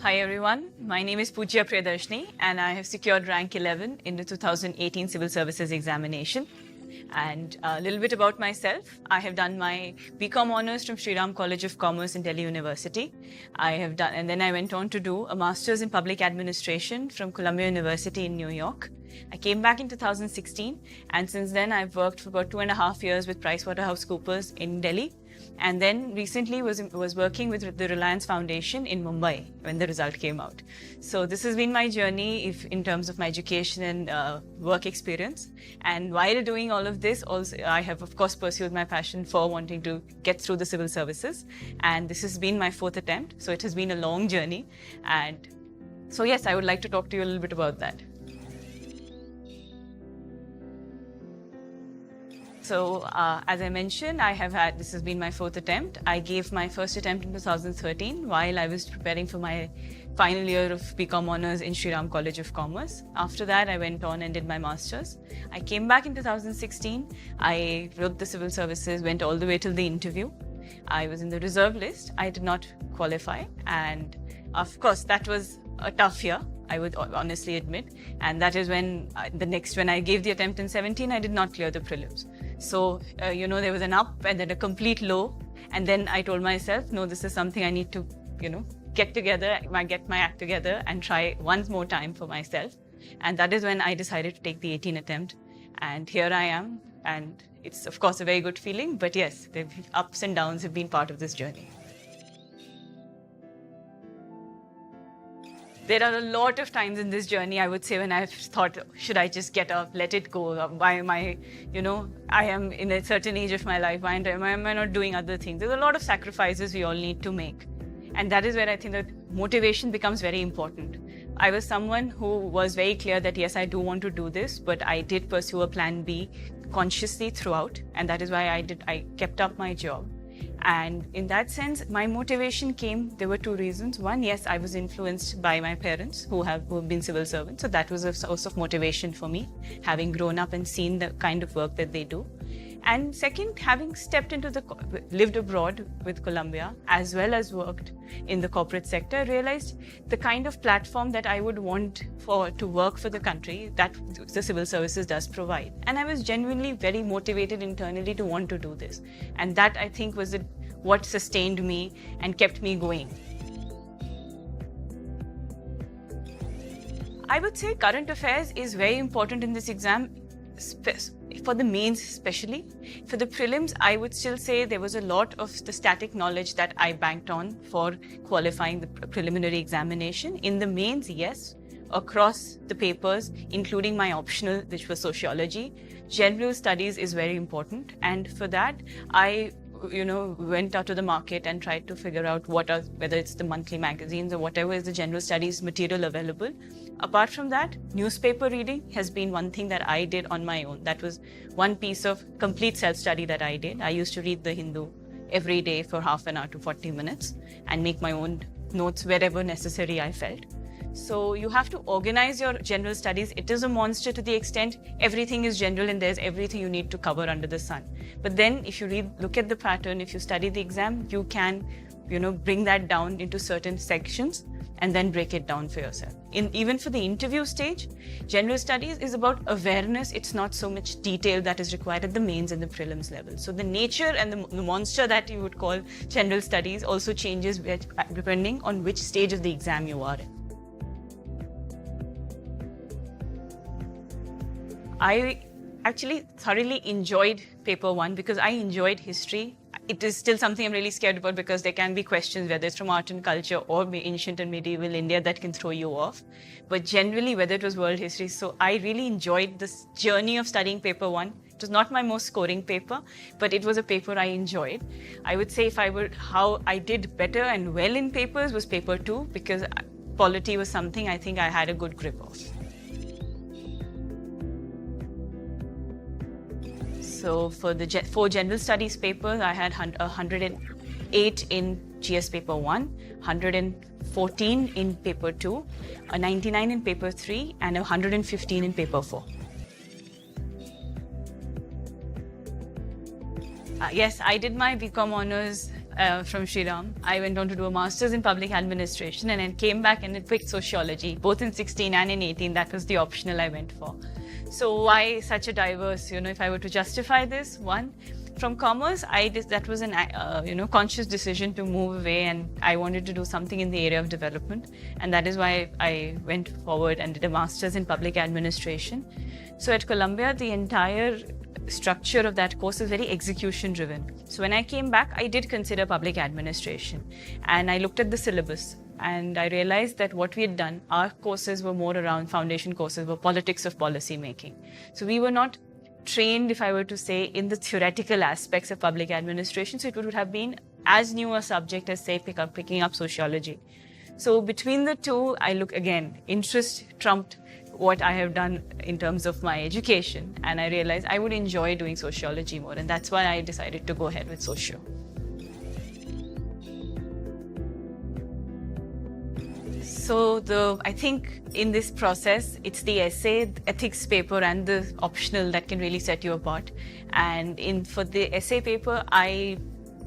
Hi everyone, my name is Pujya Priyadarshni and I have secured rank 11 in the 2018 Civil Services examination. And a little bit about myself, I have done my BCom Honours from Shri College of Commerce in Delhi University. And then I went on to do a Masters in Public Administration from Columbia University in New York. I came back in 2016 and since then I've worked for about 2.5 years with PricewaterhouseCoopers in Delhi. And then recently was working with the Reliance Foundation in Mumbai when the result came out. So this has been my journey in terms of my education and work experience. And while doing all of this, also I have of course pursued my passion for wanting to get through the civil services. And this has been my 4th attempt. So it has been a long journey. And so yes, I would like to talk to you a little bit about that. So as I mentioned, this has been my 4th attempt. I gave my first attempt in 2013 while I was preparing for my final year of BCom Honours in Shri College of Commerce. After that, I went on and did my Masters. I came back in 2016. I wrote the civil services, went all the way till the interview. I was in the reserve list. I did not qualify. And of course, that was a tough year, I would honestly admit. And that is when when I gave the attempt in 17, I did not clear the prelims. So, there was an up and then a complete low. And then I told myself, no, this is something I need to, get my act together and try once more time for myself. And that is when I decided to take the 18 attempt. And here I am. And it's, of course, a very good feeling. But yes, the ups and downs have been part of this journey. There are a lot of times in this journey, I would say, when I've thought, should I just get up, let it go? Why am I, I am in a certain age of my life. Why am I not doing other things? There's a lot of sacrifices we all need to make. And that is where I think that motivation becomes very important. I was someone who was very clear that, yes, I do want to do this, but I did pursue a plan B consciously throughout. And that is why I kept up my job. And in that sense, my motivation there were 2 reasons. One, yes, I was influenced by my parents who have been civil servants. So that was a source of motivation for me, having grown up and seen the kind of work that they do. And second, having lived abroad with Columbia, as well as worked in the corporate sector, I realized the kind of platform that I would want to work for the country that the civil services does provide. And I was genuinely very motivated internally to want to do this. And that, I think, was what sustained me and kept me going. I would say current affairs is very important in this exam, for the mains especially. For the prelims, I would still say there was a lot of the static knowledge that I banked on for qualifying the preliminary examination. In the mains, yes, across the papers, including my optional, which was sociology, general studies is very important. And for that, I went out to the market and tried to figure out whether it's the monthly magazines or whatever is the general studies material available. Apart from that, newspaper reading has been one thing that I did on my own. That was one piece of complete self-study that I did. I used to read The Hindu every day for half an hour to 40 minutes and make my own notes wherever necessary I felt. So you have to organize your general studies. It is a monster to the extent everything is general and there's everything you need to cover under the sun. But then if you look at the pattern, if you study the exam, you can, bring that down into certain sections and then break it down for yourself. Even for the interview stage, general studies is about awareness. It's not so much detail that is required at the mains and the prelims level. So the nature and the monster that you would call general studies also changes depending on which stage of the exam you are in. I actually thoroughly enjoyed paper 1 because I enjoyed history. It is still something I'm really scared about because there can be questions, whether it's from art and culture or ancient and medieval India, that can throw you off. But generally, whether it was world history, so I really enjoyed this journey of studying paper 1. It was not my most scoring paper, but it was a paper I enjoyed. I would say how I did better and well in papers was paper 2 because polity was something I think I had a good grip of. So for the 4 general studies papers, I had 108 in GS paper 1, 114 in paper 2, a 99 in paper 3, and 115 in paper 4. Yes, I did my BCom Honours from Shri. I went on to do a master's in public administration and then came back and picked sociology, both in 16 and in 18. That was the optional I went for. So why such a diverse, if I were to justify this, one, from commerce, that was an conscious decision to move away, and I wanted to do something in the area of development, and that is why I went forward and did a master's in public administration. So at Columbia, the entire structure of that course is very execution driven. So when I came back, I did consider public administration, and I looked at the syllabus, and I realized that what we had done, our courses were more around, foundation courses were politics of policy making. So we were not trained, if I were to say, in the theoretical aspects of public administration. So it would have been as new a subject as, say, picking up sociology. So between the two, I look again, interest trumped what I have done in terms of my education. And I realized I would enjoy doing sociology more. And that's why I decided to go ahead with socio. So I think in this process, it's the essay, the ethics paper and the optional that can really set you apart. And for the essay paper, I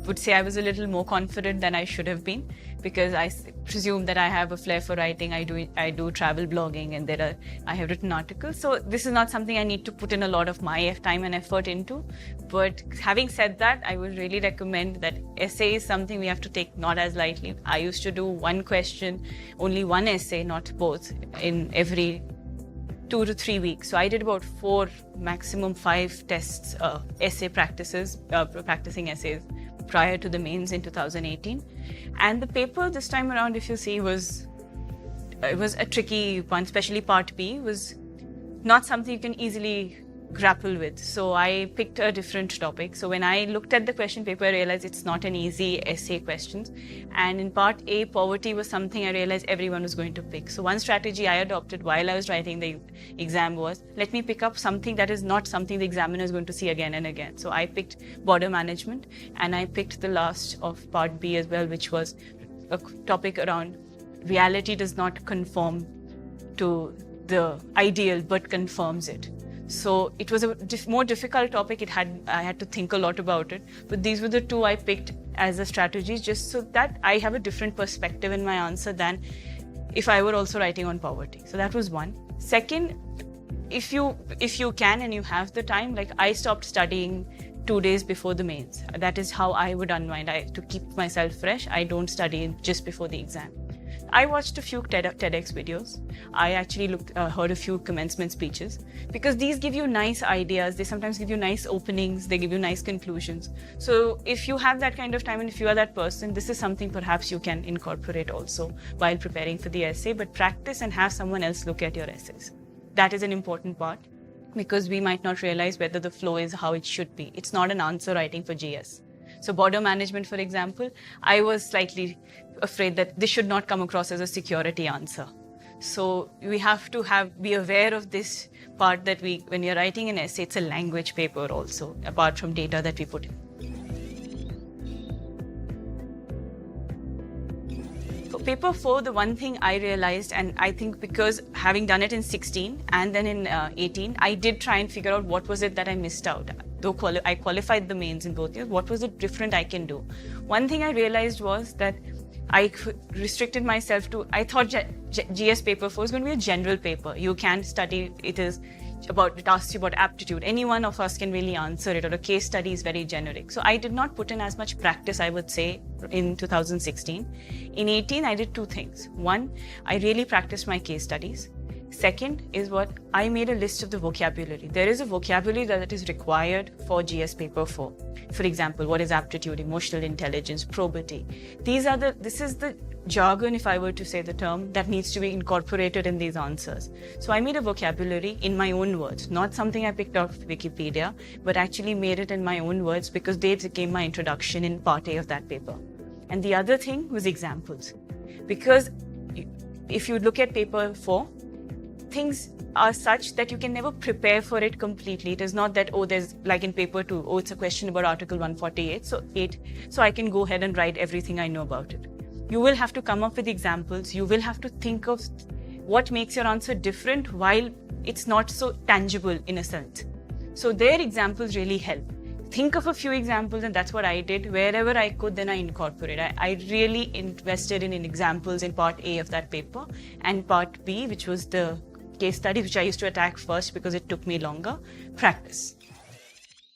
would say I was a little more confident than I should have been, because I presume that I have a flair for writing. I do travel blogging, and I have written articles. So this is not something I need to put in a lot of my time and effort into. But having said that, I would really recommend that essay is something we have to take not as lightly. I used to do one question, only one essay, not both, in every 2 to 3 weeks. So I did about 4, maximum 5 tests, essay practices, practicing essays prior to the mains in 2018. And the paper this time around, if you see, it was a tricky one, especially part B, was not something you can easily grapple with. So I picked a different topic. So when I looked at the question paper, I realized it's not an easy essay questions. And in part A, poverty was something I realized everyone was going to pick. So one strategy I adopted while I was writing the exam was, let me pick up something that is not something the examiner is going to see again and again. So I picked border management, and I picked the last of part B as well, which was a topic around reality does not conform to the ideal, but confirms it. So it was a more difficult topic. I had to think a lot about it. But these were the 2 I picked as a strategy, just so that I have a different perspective in my answer than if I were also writing on poverty. So that was one. Second, if you can and you have the time, like I stopped studying 2 days before the mains. That is how I would unwind. To keep myself fresh, I don't study just before the exam. I watched a few TEDx videos. I actually heard a few commencement speeches, because these give you nice ideas. They sometimes give you nice openings. They give you nice conclusions. So if you have that kind of time and if you are that person, this is something perhaps you can incorporate also while preparing for the essay, but practice and have someone else look at your essays. That is an important part, because we might not realize whether the flow is how it should be. It's not an answer writing for GS. So border management, for example, I was slightly afraid that this should not come across as a security answer. So we have to be aware of this part, that when you're writing an essay, it's a language paper also, apart from data that we put in. For paper 4, the one thing I realized, and I think because having done it in 16 and then in 18, I did try and figure out what was it that I missed out. Though I qualified the mains in both years, what was it different I can do? One thing I realized was that I restricted myself to, I thought GS paper 4 is going to be a general paper. You can study, it asks you about aptitude. Any one of us can really answer it, or a case study is very generic. So I did not put in as much practice, I would say, in 2016. In 18, I did 2 things. One, I really practiced my case studies. Second is I made a list of the vocabulary. There is a vocabulary that is required for GS paper 4. For example, what is aptitude, emotional intelligence, probity. This is the jargon, if I were to say the term, that needs to be incorporated in these answers. So I made a vocabulary in my own words, not something I picked off Wikipedia, but actually made it in my own words, because they became my introduction in part A of that paper. And the other thing was examples. Because if you look at paper 4, things are such that you can never prepare for it completely. It is not that, there's like in paper 2, it's a question about Article 148, so I can go ahead and write everything I know about it. You will have to come up with examples. You will have to think of what makes your answer different while it's not so tangible in a sense. So their examples really help. think of a few examples, and that's what I did. Wherever I could, then I incorporated. I really invested in examples in part A of that paper, and part B, which was the case study, which I used to attack first because it took me longer, practice.